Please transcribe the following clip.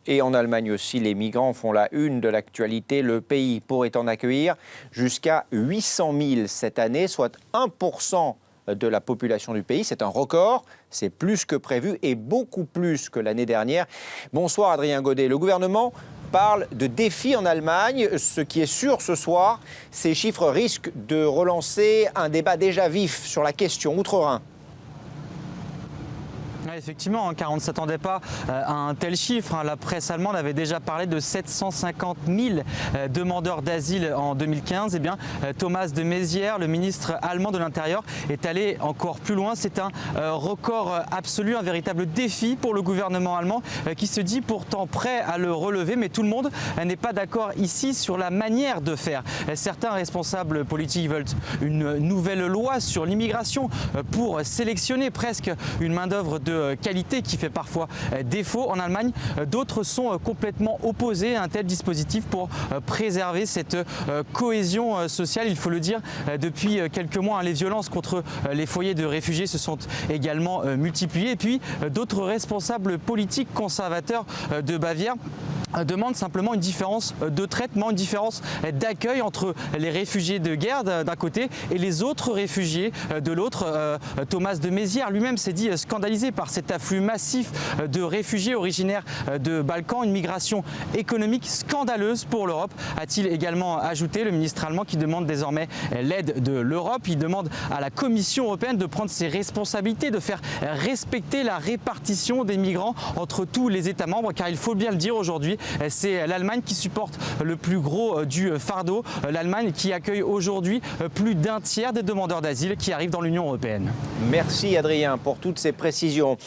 Et en Allemagne aussi, les migrants font la une de l'actualité. Le pays pourrait en accueillir jusqu'à 800 000 cette année, soit 1% de la population du pays. C'est un record, c'est plus que prévu et beaucoup plus que l'année dernière. Bonsoir Adrien Godet. Le gouvernement parle de défis en Allemagne. Ce qui est sûr ce soir, ces chiffres risquent de relancer un débat déjà vif sur la question outre-Rhin. Effectivement, car on ne s'attendait pas à un tel chiffre. La presse allemande avait déjà parlé de 750 000 demandeurs d'asile en 2015. Eh bien, Thomas de Maizière, le ministre allemand de l'Intérieur, est allé encore plus loin. C'est un record absolu, un véritable défi pour le gouvernement allemand qui se dit pourtant prêt à le relever. Mais tout le monde n'est pas d'accord ici sur la manière de faire. Certains responsables politiques veulent une nouvelle loi sur l'immigration pour sélectionner presque une main-d'œuvre de qualité qui fait parfois défaut en Allemagne. D'autres sont complètement opposés à un tel dispositif pour préserver cette cohésion sociale. Il faut le dire, depuis quelques mois, les violences contre les foyers de réfugiés se sont également multipliées. Et puis d'autres responsables politiques conservateurs de Bavière demande simplement une différence de traitement, une différence d'accueil entre les réfugiés de guerre d'un côté et les autres réfugiés de l'autre. Thomas de Maizière lui-même s'est dit scandalisé par cet afflux massif de réfugiés originaires de Balkans, une migration économique scandaleuse pour l'Europe, a-t-il également ajouté, le ministre allemand qui demande désormais l'aide de l'Europe. Il demande à la Commission européenne de prendre ses responsabilités, de faire respecter la répartition des migrants entre tous les États membres, car il faut bien le dire aujourd'hui, c'est l'Allemagne qui supporte le plus gros du fardeau. L'Allemagne qui accueille aujourd'hui plus d'un tiers des demandeurs d'asile qui arrivent dans l'Union européenne. Merci Adrien pour toutes ces précisions.